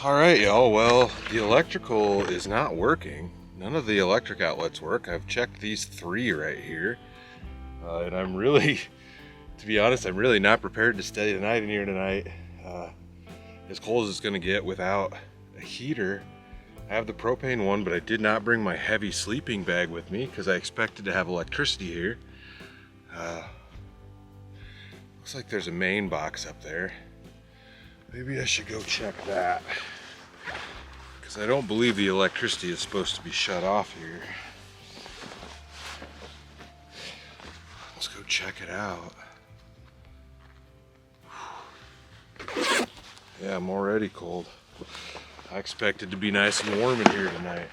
Alright, y'all. Well, the electrical is not working. None of the electric outlets work. I've checked these three right here. And I'm really, to be honest, I'm really not prepared to stay the night in here tonight. As cold as it's going to get without a heater. I have the propane one, but I did not bring my heavy sleeping bag with me because I expected to have electricity here. Looks like there's a main box up there. Maybe I should go check that, because I don't believe the electricity is supposed to be shut off here. Let's go check it out. Yeah, I'm already cold. I expect it to be nice and warm in here tonight.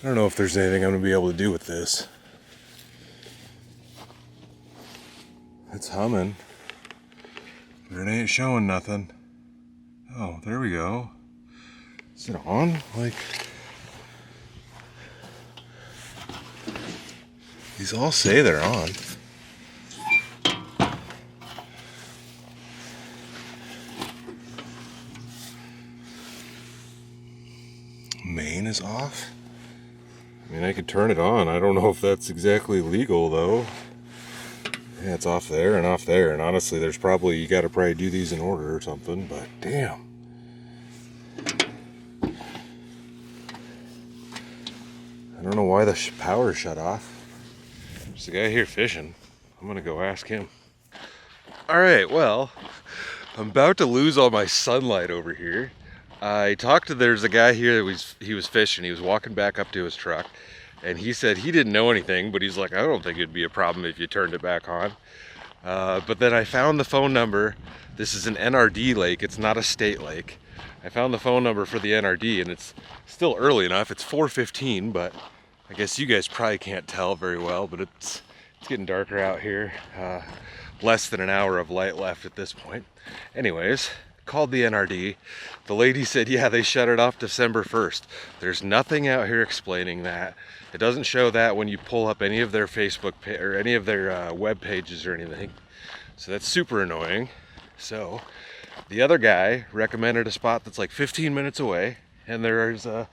I don't know if there's anything I'm going to be able to do with this. It's humming, but it ain't showing nothing. Oh, there we go. Is it on? Like, these all say they're on. Main is off. I mean, I could turn it on. I don't know if that's exactly legal though. Yeah, it's off there, and honestly, there's probably, you gotta probably do these in order or something, but damn. I don't know why the power shut off. There's a guy here fishing. I'm gonna go ask him. All right, well, I'm about to lose all my sunlight over here. I talked to, there's a guy here that he was fishing. He was walking back up to his truck, and he said he didn't know anything, but he's like, I don't think it'd be a problem if you turned it back on. But then I found the phone number. This is an NRD lake. It's not a state lake. I found the phone number for the NRD, and it's still early enough. It's 4:15, but I guess you guys probably can't tell very well, but it's getting darker out here. Less than an hour of light left at this point. Anyways, called the NRD. The lady said, yeah, they shut it off December 1st. There's nothing out here explaining that. It doesn't show that when you pull up any of their Facebook or any of their web pages or anything. So that's super annoying. So the other guy recommended a spot that's like 15 minutes away, and there's a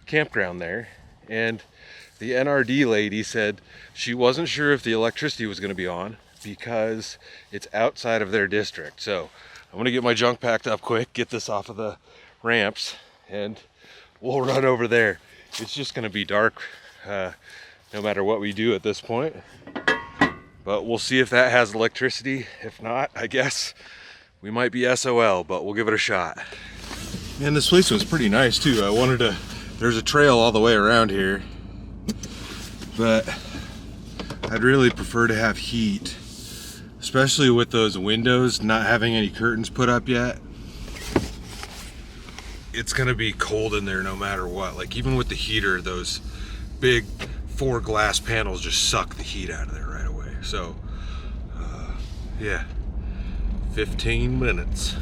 campground there. And the NRD lady said she wasn't sure if the electricity was going to be on because it's outside of their district. So I'm gonna get my junk packed up quick, get this off of the ramps, and we'll run over there. It's just gonna be dark no matter what we do at this point. But we'll see if that has electricity. If not, I guess we might be SOL, but we'll give it a shot. Man, this place was pretty nice too. There's a trail all the way around here, but I'd really prefer to have heat. Especially with those windows not having any curtains put up yet. It's gonna be cold in there no matter what. Like even with the heater, those big 4 glass panels just suck the heat out of there right away. So, yeah, 15 minutes.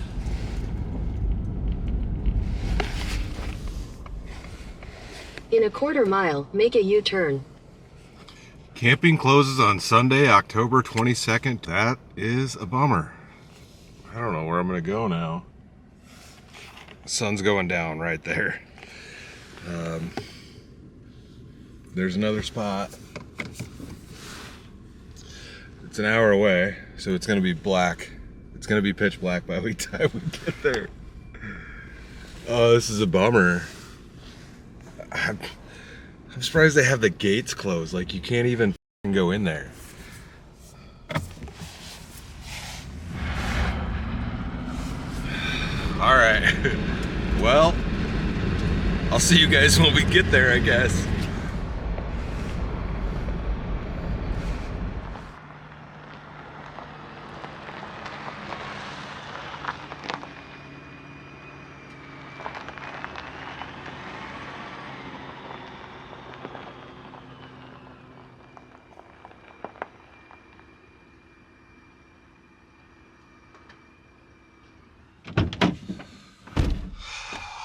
In a quarter mile, make a U-turn. Camping closes on Sunday, October 22nd. That is a bummer. I don't know where I'm gonna go now. The sun's going down right there. There's another spot. It's an hour away, so it's gonna be black. It's gonna be pitch black by the time we get there. Oh, this is a bummer. I'm surprised they have the gates closed. Like, you can't even go in there. All right. Well, I'll see you guys when we get there, I guess.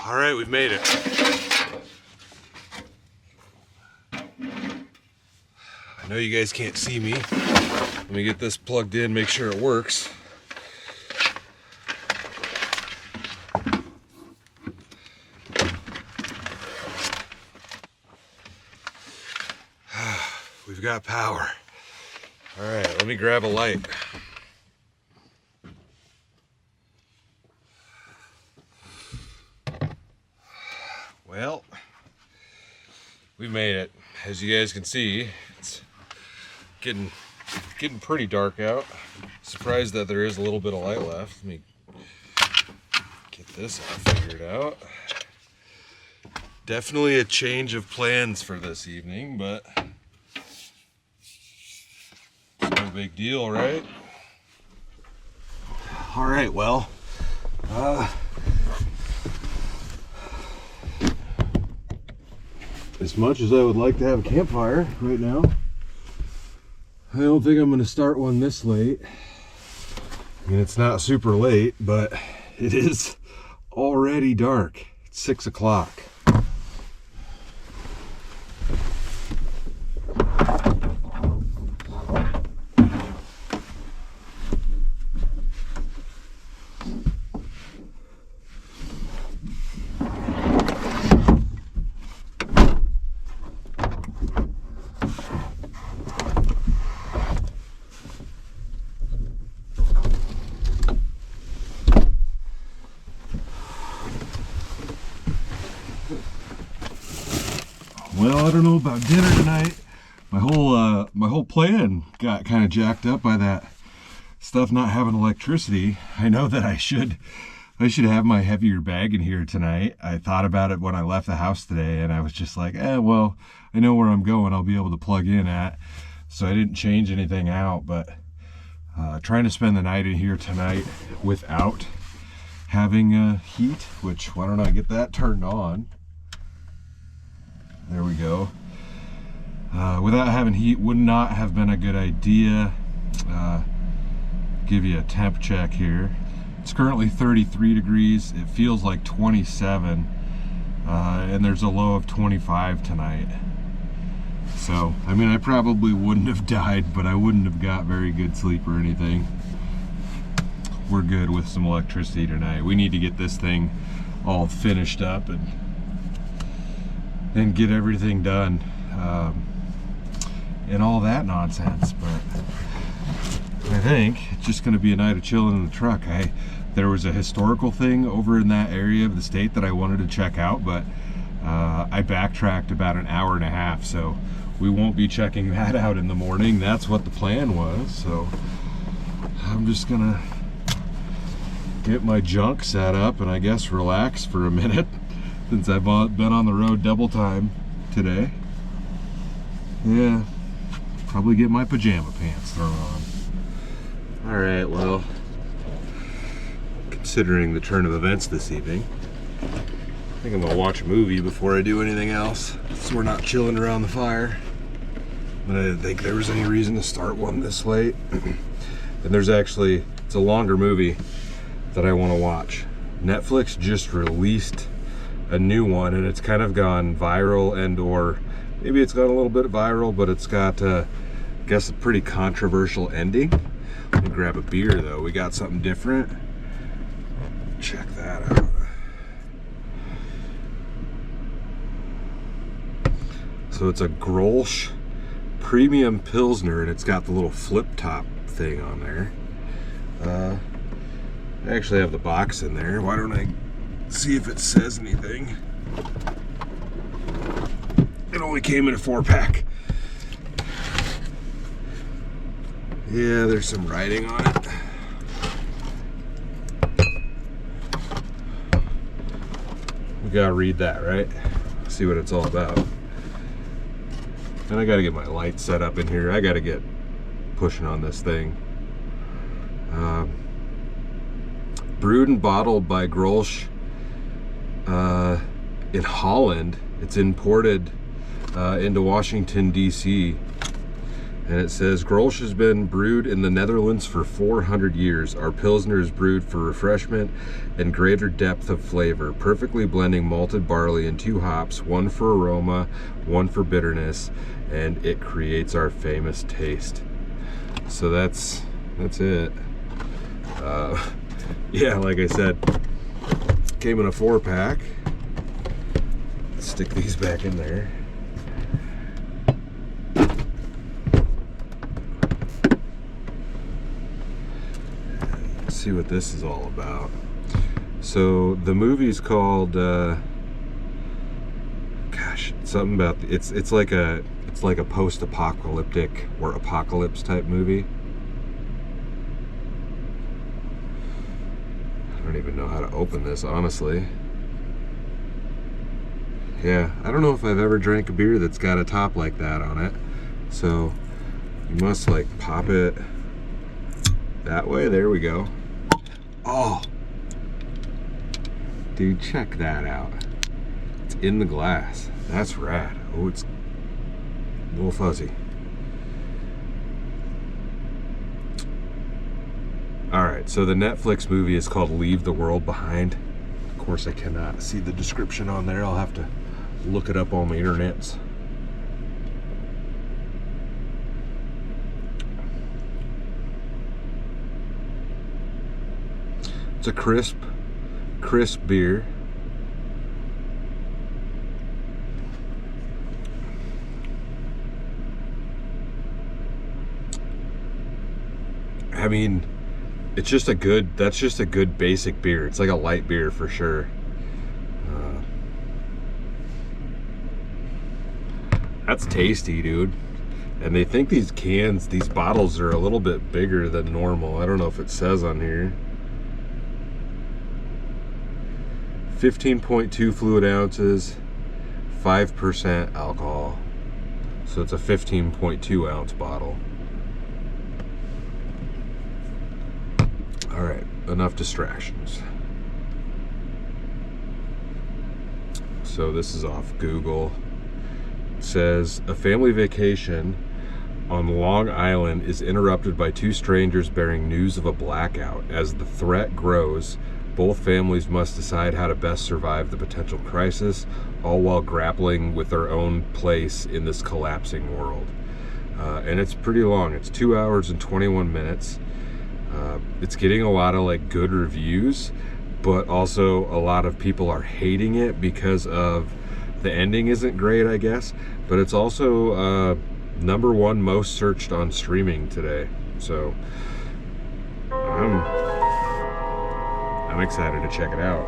All right, we've made it. I know you guys can't see me, Let me get this plugged in, make sure it works. We've got power. All right, let me grab a light. Well, we made it. As you guys can see, it's getting pretty dark out. Surprised that there is a little bit of light left. Let me get this all figured out. Definitely a change of plans for this evening, but it's no big deal, right? All right, well, as much as I would like to have a campfire right now, I don't think I'm going to start one this late. I mean, it's not super late, but it is already dark. It's 6 o'clock. Well, I don't know about dinner tonight. My whole plan got kind of jacked up by that stuff not having electricity. I know that I should have my heavier bag in here tonight. I thought about it when I left the house today, and I was just like, well, I know where I'm going. I'll be able to plug in at. So I didn't change anything out, but trying to spend the night in here tonight without having heat, which why don't I get that turned on? There we go. Without having heat would not have been a good idea. Give you a temp check here. It's currently 33 degrees. It feels like 27, and there's a low of 25 tonight. So, I mean, I probably wouldn't have died, but I wouldn't have got very good sleep or anything. We're good with some electricity tonight. We need to get this thing all finished up and get everything done, and all that nonsense. But I think it's just going to be a night of chilling in the truck. There was a historical thing over in that area of the state that I wanted to check out, but I backtracked about an hour and a half, so we won't be checking that out in the morning. That's what the plan was. So I'm just gonna get my junk set up and I guess relax for a minute, since I've been on the road double time today. Yeah, probably get my pajama pants thrown on. All right, well, considering the turn of events this evening, I think I'm gonna watch a movie before I do anything else, so we're not chilling around the fire. But I didn't think there was any reason to start one this late. And there's actually, it's a longer movie that I want to watch. Netflix just released a new one, and it's kind of gone viral, and or maybe it's gone a little bit viral, but it's got, I guess, a pretty controversial ending. Let me grab a beer though. We got something different. Check that out. So it's a Grolsch Premium Pilsner, and it's got the little flip top thing on there. I actually have the box in there. Why don't I see if it says anything? It only came in a 4-pack. Yeah, there's some writing on it. We gotta read that, right? See what it's all about. And I gotta get my light set up in here. I gotta get pushing on this thing. Brewed and bottled by Grolsch in Holland. It's imported into Washington, D.C. And it says, Grolsch has been brewed in the Netherlands for 400 years. Our Pilsner is brewed for refreshment and greater depth of flavor, perfectly blending malted barley and 2 hops, 1 for aroma, 1 for bitterness, and it creates our famous taste. So that's it. Yeah, like I said, came in a 4-pack. Stick these back in there. Let's see what this is all about. So the movie's called gosh, something about it's like a post-apocalyptic or apocalypse type movie. I don't even know how to open this, honestly. Yeah, I don't know if I've ever drank a beer that's got a top like that on it. So you must like pop it that way. There we go. Oh, dude, check that out. It's in the glass. That's rad. Oh, it's a little fuzzy. Alright, so the Netflix movie is called Leave the World Behind. Of course, I cannot see the description on there. I'll have to look it up on the internets. It's a crisp beer. I mean, it's just that's just a good basic beer. It's like a light beer for sure. That's tasty, dude. And they think these bottles are a little bit bigger than normal. I don't know if it says on here. 15.2 fluid ounces, 5% alcohol. So it's a 15.2 ounce bottle. All right, enough distractions. So this is off Google. It says a family vacation on Long Island is interrupted by two strangers bearing news of a blackout. As the threat grows, both families must decide how to best survive the potential crisis, all while grappling with their own place in this collapsing world. And it's pretty long. It's 2 hours and 21 minutes. It's getting a lot of like good reviews, but also a lot of people are hating it because of the ending isn't great, I guess. But it's also #1 most searched on streaming today. So I'm excited to check it out.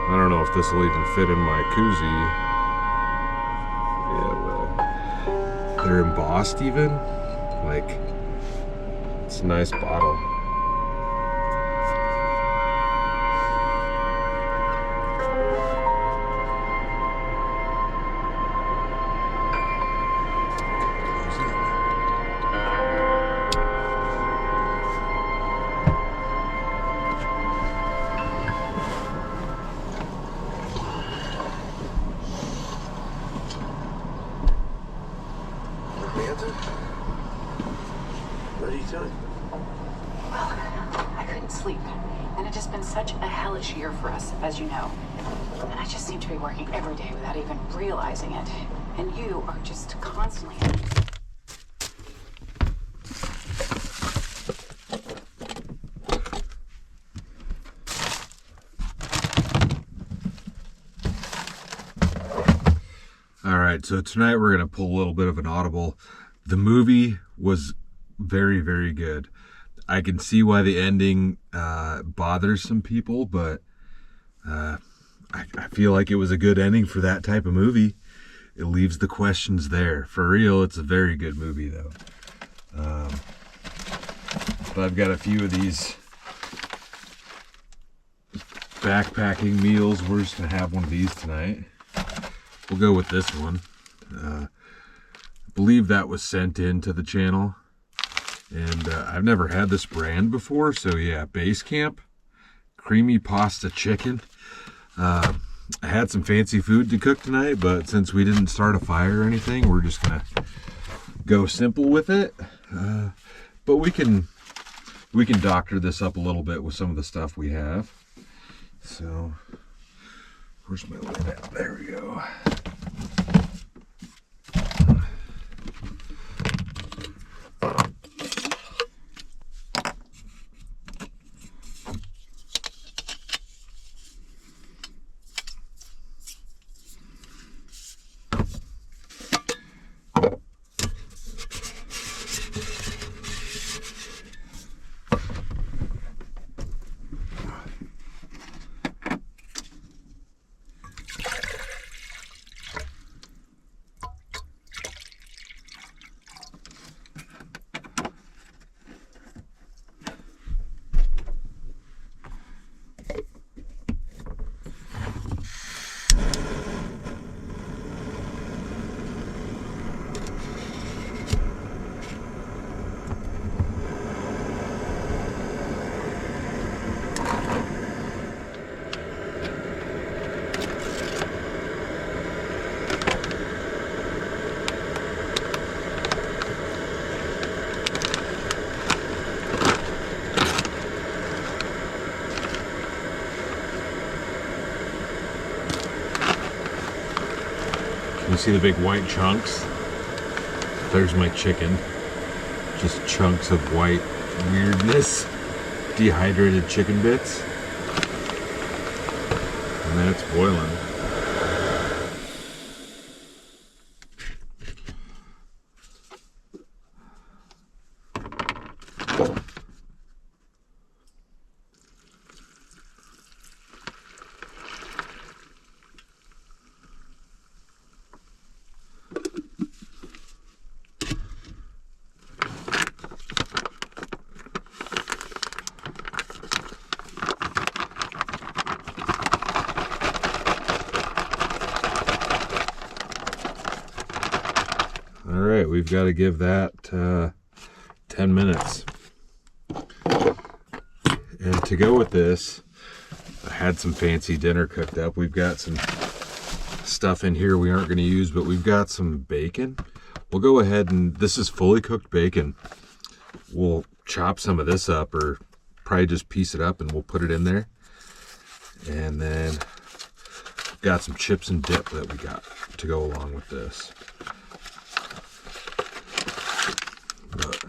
I don't know if this will even fit in my koozie. Yeah, well, they're embossed even. Like, it's a nice bottle. What are you doing? Well, I couldn't sleep. And it has been such a hellish year for us, as you know. And I just seem to be working every day without even realizing it. And you are just constantly... All right, so tonight we're going to pull a little bit of an audible. The movie was very, very good. I can see why the ending bothers some people, but I feel like it was a good ending for that type of movie. It leaves the questions there. For real, it's a very good movie, though. But I've got a few of these backpacking meals. We're just going to have one of these tonight. We'll go with this one. I believe that was sent in to the channel. And I've never had this brand before. So yeah, Base Camp. Creamy pasta chicken. I had some fancy food to cook tonight, but since we didn't start a fire or anything, we're just going to go simple with it. But we can doctor this up a little bit with some of the stuff we have. So... where's my lid at? There we go. You see the big white chunks? There's my chicken. Just chunks of white weirdness. Dehydrated chicken bits. And that's boiling. All right, we've got to give that 10 minutes. And to go with this, I had some fancy dinner cooked up. We've got some stuff in here we aren't going to use, but we've got some bacon. We'll go ahead and, this is fully cooked bacon. We'll chop some of this up, or probably just piece it up and we'll put it in there. And then we've got some chips and dip that we got to go along with this. But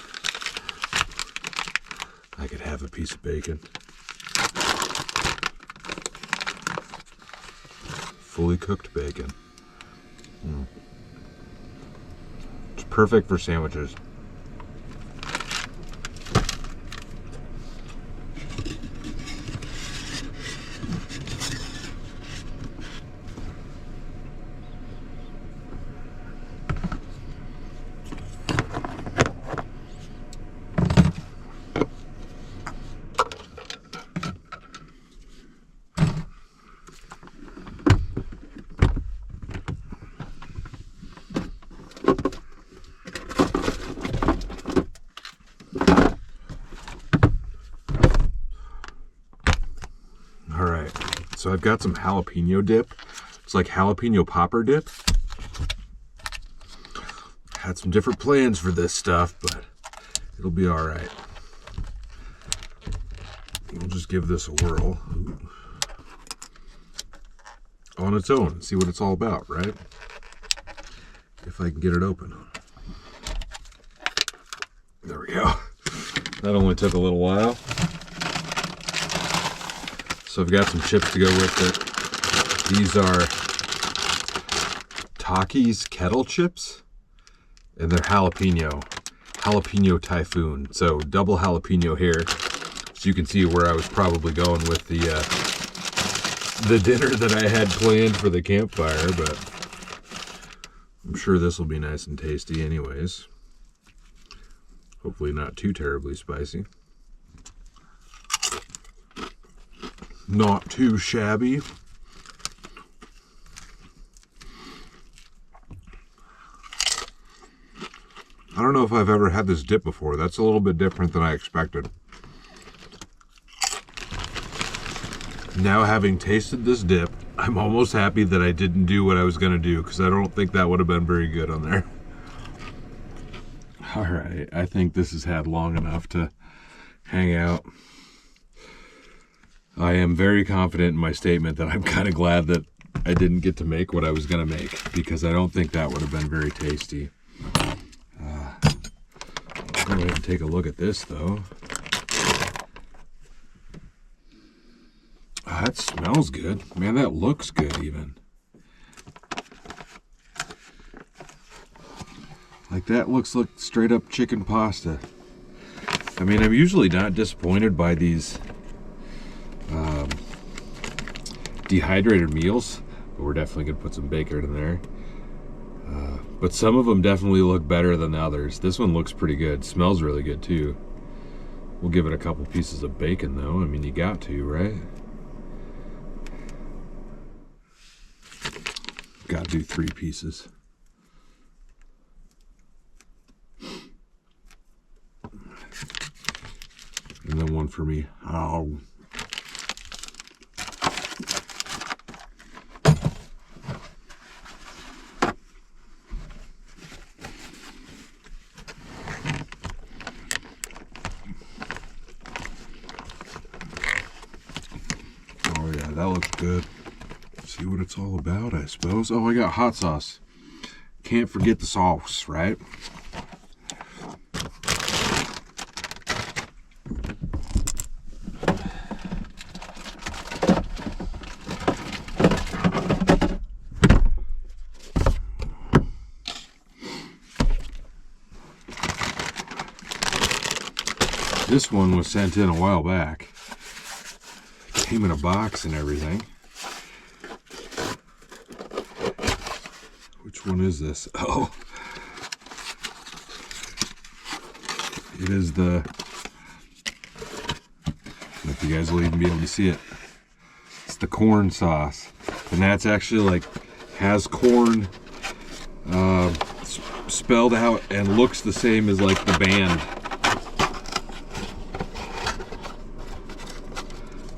I could have a piece of bacon. Fully cooked bacon. It's perfect for sandwiches. So I've got some jalapeno dip. It's like jalapeno popper dip. Had some different plans for this stuff, but it'll be all right. We'll just give this a whirl on its own and see what it's all about, right? If I can get it open. There we go. That only took a little while. So I've got some chips to go with it. These are Takis kettle chips, and they're jalapeno typhoon. So double jalapeno here. So you can see where I was probably going with the dinner that I had planned for the campfire, but I'm sure this will be nice and tasty anyways. Hopefully not too terribly spicy. Not too shabby. I don't know if I've ever had this dip before. That's a little bit different than I expected. Now, having tasted this dip, I'm almost happy that I didn't do what I was going to do, because I don't think that would have been very good on there. All right, I think this has had long enough to hang out. I am very confident in my statement that I'm kind of glad that I didn't get to make what I was going to make, because I don't think that would have been very tasty. Go ahead and take a look at this, though. Oh, that smells good. Man, that looks good, even. Like, that looks like straight up chicken pasta. I mean, I'm usually not disappointed by these dehydrated meals, but we're definitely going to put some bacon in there. But some of them definitely look better than the others. This one looks pretty good. Smells really good, too. We'll give it a couple pieces of bacon, though. I mean, you got to, right? Got to do 3 pieces. And then one for me. Oh. Oh yeah, that looks good. See what it's all about, I suppose. Oh, I got hot sauce. Can't forget the sauce, right? This one was sent in a while back. Came in a box and everything. Which one is this? Oh. It is the... I don't know if you guys will even be able to see it. It's the corn sauce. And that's actually like, has corn spelled out and looks the same as like the band.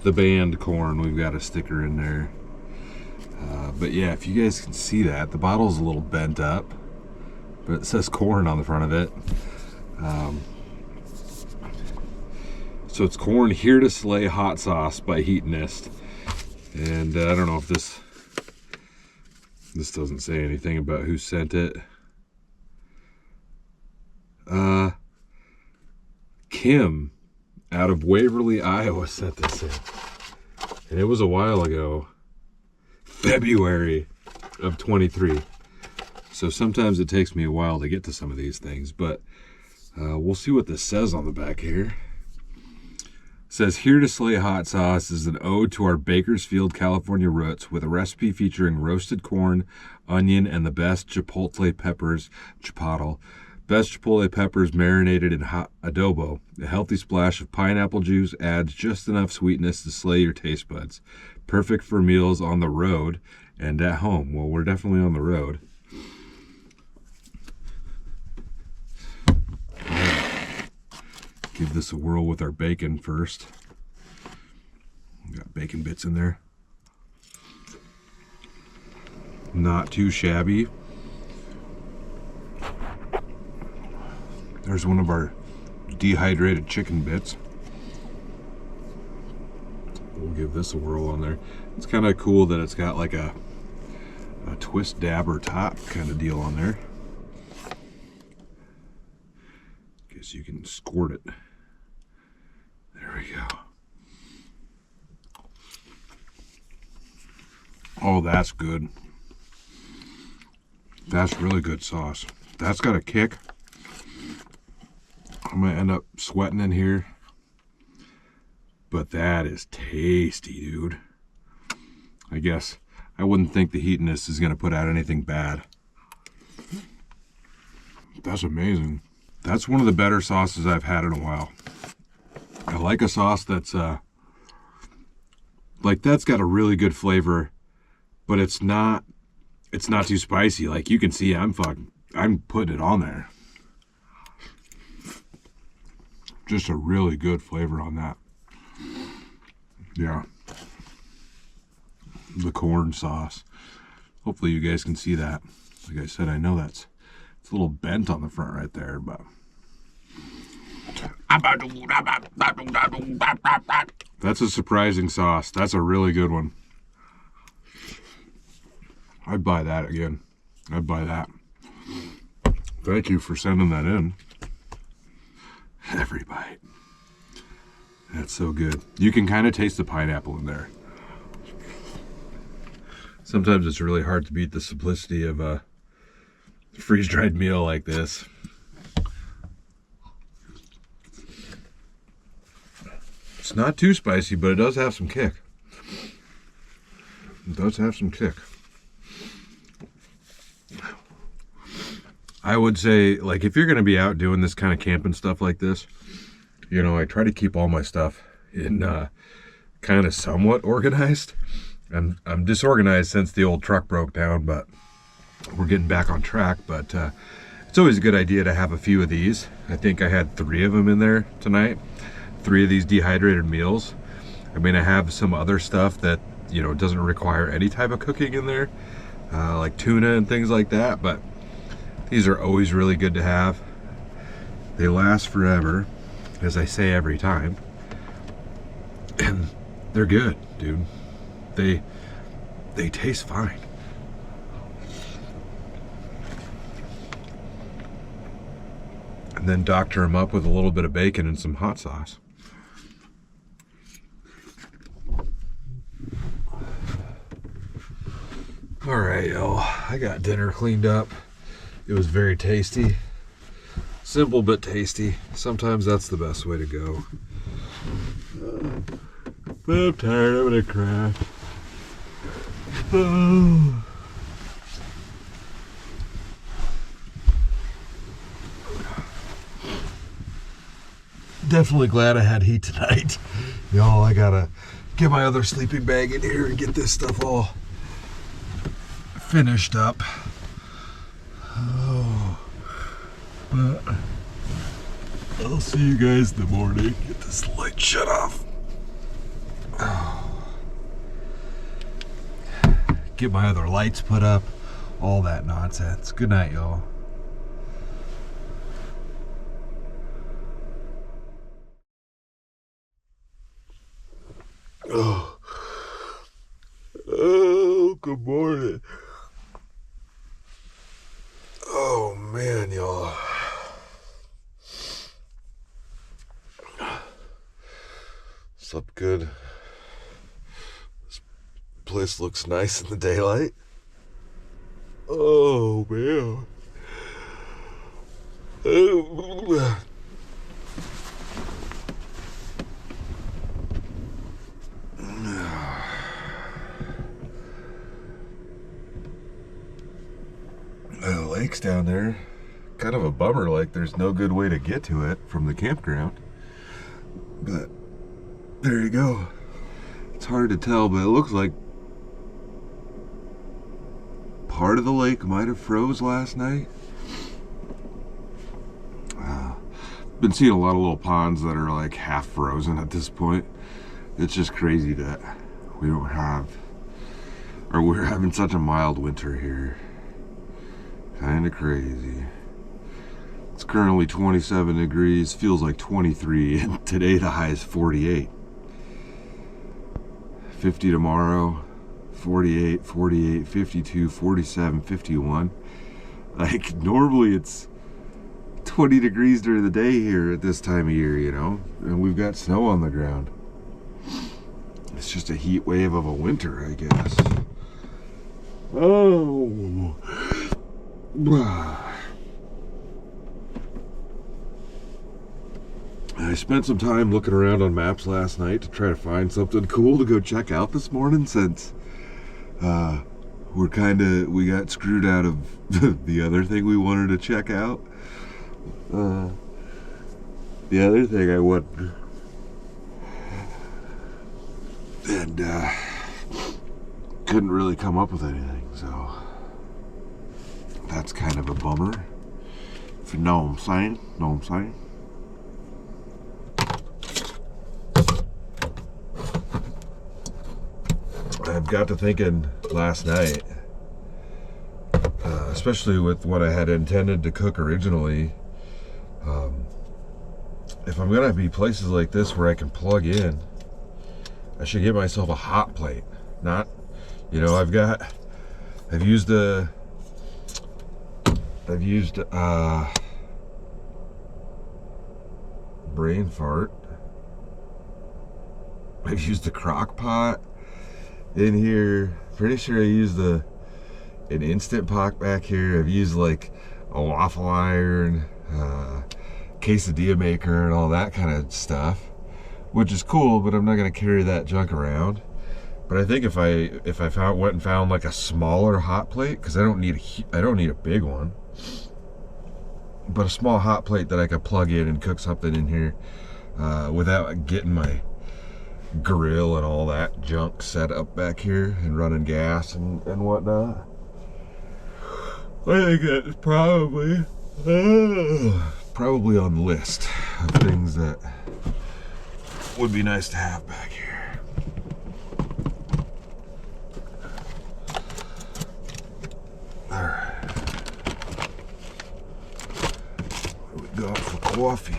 The band corn. We've got a sticker in there. But yeah, if you guys can see that, the bottle's a little bent up, but it says corn on the front of it. So it's corn here to slay hot sauce by Heatonist. And I don't know if this doesn't say anything about who sent it. Kim out of Waverly, Iowa sent this in. And it was a while ago. February of 23. So sometimes it takes me a while to get to some of these things, but we'll see what this says on the back here. It says, here to slay hot sauce is an ode to our Bakersfield, California roots with a recipe featuring roasted corn, onion, and the best chipotle peppers, chipotle. Best chipotle peppers marinated in hot adobo. A healthy splash of pineapple juice adds just enough sweetness to slay your taste buds. Perfect for meals on the road and at home. Well, we're definitely on the road. Give this a whirl with our bacon first. Got bacon bits in there. Not too shabby. There's one of our dehydrated chicken bits. We'll give this a whirl on there. It's kind of cool that it's got like a twist dabber top kind of deal on there. Guess you can squirt it. There we go. Oh, that's good. That's really good sauce. That's got a kick. I'm gonna end up sweating in here. But that is tasty, dude. I guess I wouldn't think the Heatonist is going to put out anything bad. That's amazing. That's one of the better sauces I've had in a while. I like a sauce that's like that's got a really good flavor, but it's not too spicy. Like you can see I'm putting it on there. Just a really good flavor on that. Yeah, the corn sauce. Hopefully you guys can see that. Like I said, I know it's a little bent on the front right there, but that's a surprising sauce. That's a really good one. I'd buy that again. I'd buy that. Thank you for sending that in. Every bite. That's so good. You can kind of taste the pineapple in there. Sometimes it's really hard to beat the simplicity of a freeze-dried meal like this. It's not too spicy, but it does have some kick. It does have some kick. I would say, like, if you're going to be out doing this kind of camping stuff like this, you know, I try to keep all my stuff in kind of somewhat organized. I'm disorganized since the old truck broke down, but we're getting back on track. But it's always a good idea to have a few of these. I think I had 3 of them in there tonight. 3 of these dehydrated meals. I mean, I have some other stuff that, you know, doesn't require any type of cooking in there, like tuna and things like that. But these are always really good to have. They last forever, as I say every time, and they're good, dude. They taste fine. and then doctor them up with a little bit of bacon and some hot sauce. All right, y'all, I got dinner cleaned up. It was very tasty. Simple but tasty. Sometimes that's the best way to go. But I'm tired. I'm gonna crash. Oh. Definitely glad I had heat tonight. Y'all, I gotta get my other sleeping bag in here and get this stuff all finished up. Oh, but I'll see you guys in the morning. Get this light shut off. Oh. Get my other lights put up. All that nonsense. Good night, y'all. Oh, good morning. Oh man, y'all. Slept good. This place looks nice in the daylight. Oh man. The lake's down there. Kind of a bummer, like there's no good way to get to it from the campground. But there you go. It's hard to tell, but it looks like part of the lake might have froze last night. Been seeing a lot of little ponds that are like half frozen at this point. It's just crazy that we don't have, or we're having such a mild winter here. Kind of crazy. It's currently 27 degrees, feels like 23, and today the high is 48. 50 tomorrow, 48, 48, 52, 47, 51. Like normally it's 20 degrees during the day here at this time of year, you know, and we've got snow on the ground. It's just a heat wave of a winter, I guess. Oh. I spent some time looking around on maps last night to try to find something cool to go check out this morning, since we got screwed out of the other thing we wanted to check out. The other thing I wanted, and couldn't really come up with anything, so that's kind of a bummer, if you know what I'm saying. I've got to thinking last night, especially with what I had intended to cook originally, if I'm gonna be places like this where I can plug in, I should get myself a hot plate. Not, you know, I've used brain fart. I've used a crock pot in here. Pretty sure I used an Instant Pot back here. I've used like a waffle iron, quesadilla maker, and all that kind of stuff, which is cool, but I'm not gonna carry that junk around. But I think if I went and found like a smaller hot plate, because I don't need a big one, but a small hot plate that I could plug in and cook something in here without getting my grill and all that junk set up back here and running gas and whatnot. I think that's probably on the list of things that would be nice to have back here. All right, what we got for coffee?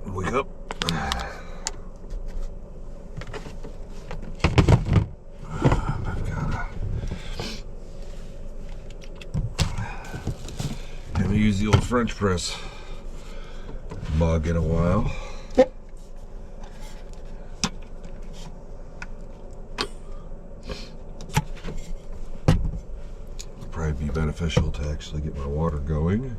Wake up. use the old French press mug in a while. It'd probably be beneficial to actually get my water going.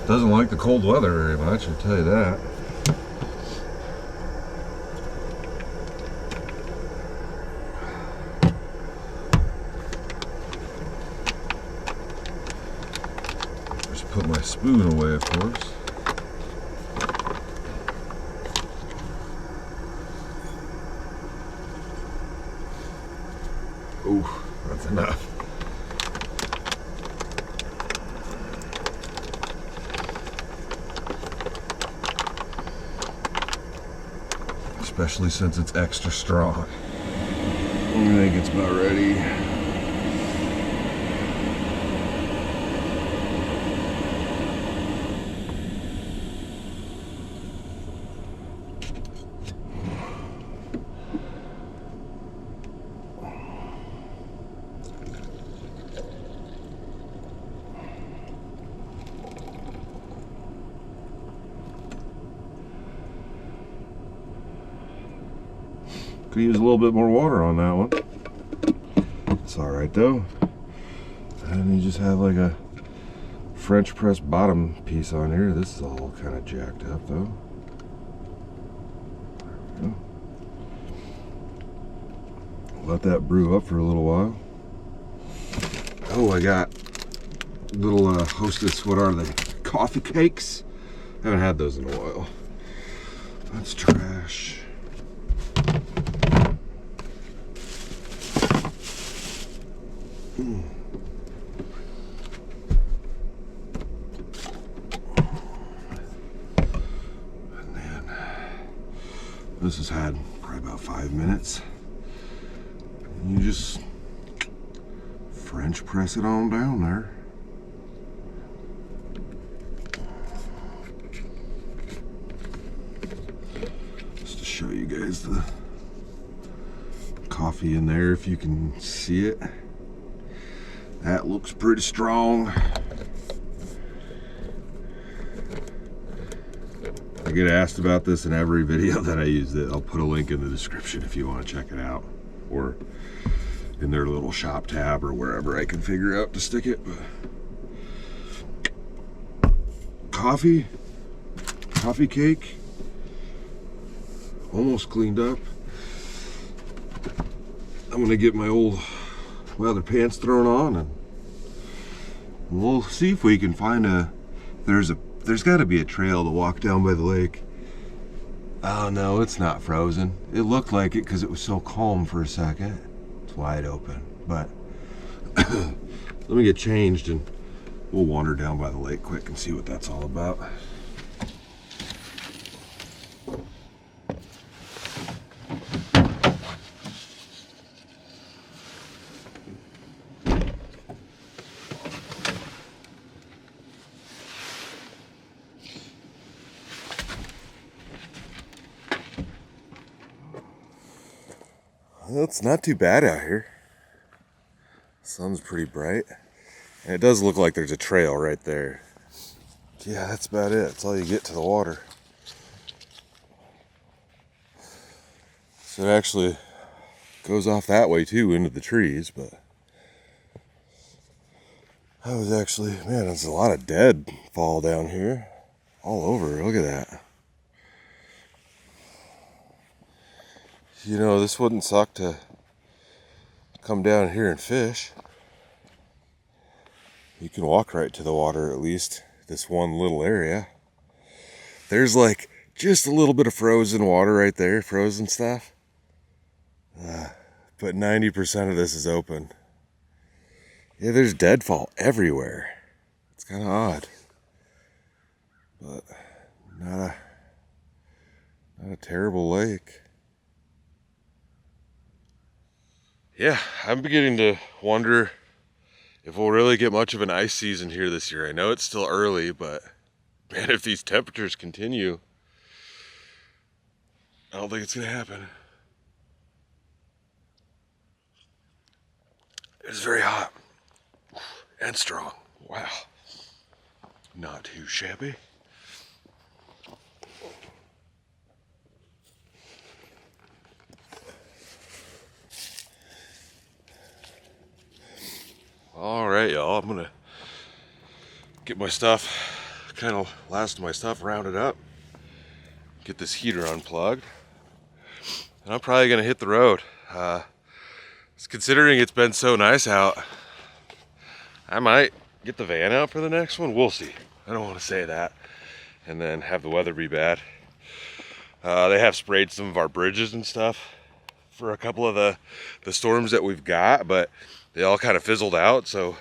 Doesn't like the cold weather very much, I'll tell you that. Just put my spoon away, of course. Ooh, that's enough. Especially since it's extra strong. I think it's about ready. Could use a little bit more water on that one. It's all right though. And you just have like a French press bottom piece on here. This is all kind of jacked up though. There we go. Let that brew up for a little while. Oh, I got little Hostess, what are they? Coffee cakes? Haven't had those in a while. That's trash. And then this has had probably about 5 minutes. And you just French press it on down there. Just to show you guys the coffee in there, if you can see it. That looks pretty strong. I get asked about this in every video that I use. I'll put a link in the description if you want to check it out, or in their little shop tab, or wherever I can figure out to stick it. Coffee cake, almost cleaned up. I'm gonna get my old leather pants thrown on, and we'll see if we can find there's got to be a trail to walk down by the lake. Oh no, it's not frozen. It looked like it because it was so calm for a second. It's wide open, but let me get changed and we'll wander down by the lake quick and see what that's all about. Well, it's not too bad out here. Sun's pretty bright. And it does look like there's a trail right there. Yeah, that's about it. That's all you get to the water. So it actually goes off that way too, into the trees, but that was actually, man, there's a lot of dead fall down here. All over, look at that. You know, this wouldn't suck to come down here and fish. You can walk right to the water, at least this one little area. There's like just a little bit of frozen water right there, frozen stuff. But 90% of this is open. Yeah, there's deadfall everywhere. It's kind of odd. But not a terrible lake. Yeah, I'm beginning to wonder if we'll really get much of an ice season here this year. I know it's still early, but man, if these temperatures continue, I don't think it's gonna happen. It's very hot and strong. Wow. Not too shabby. All right, y'all, I'm gonna get my stuff, kind of last of my stuff rounded up, get this heater unplugged, and I'm probably gonna hit the road. Considering it's been so nice out, I might get the van out for the next one. We'll see. I don't want to say that and then have the weather be bad. They have sprayed some of our bridges and stuff for a couple of the storms that we've got, but they all kind of fizzled out, so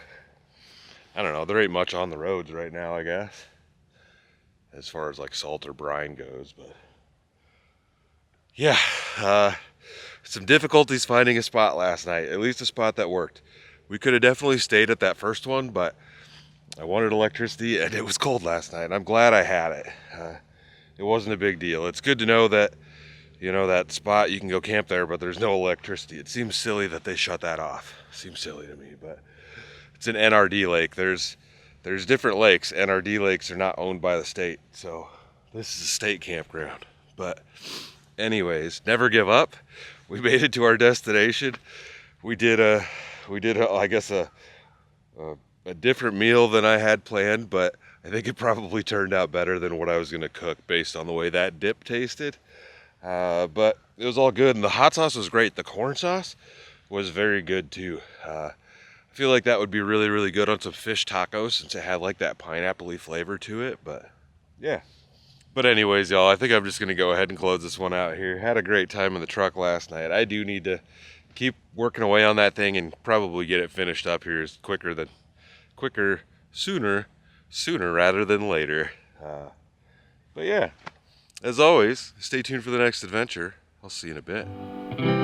I don't know. There ain't much on the roads right now, I guess, as far as like salt or brine goes. But yeah, some difficulties finding a spot last night, at least a spot that worked. We could have definitely stayed at that first one, but I wanted electricity and it was cold last night. I'm glad I had it. It wasn't a big deal. It's good to know that, you know, that spot you can go camp there, but there's no electricity. It seems silly that they shut that off. Seems silly to me, but it's an NRD lake. There's different lakes. NRD lakes are not owned by the state, so this is a state campground. But anyways, never give up. We made it to our destination. We did I guess a different meal than I had planned, but I think it probably turned out better than what I was gonna cook based on the way that dip tasted. But it was all good, and the hot sauce was great. The corn sauce was very good too. I feel like that would be really, really good on some fish tacos since it had like that pineapple-y flavor to it, but yeah. But anyways, y'all, I think I'm just gonna go ahead and close this one out here. Had a great time in the truck last night. I do need to keep working away on that thing and probably get it finished up here sooner rather than later. But yeah, as always, stay tuned for the next adventure. I'll see you in a bit.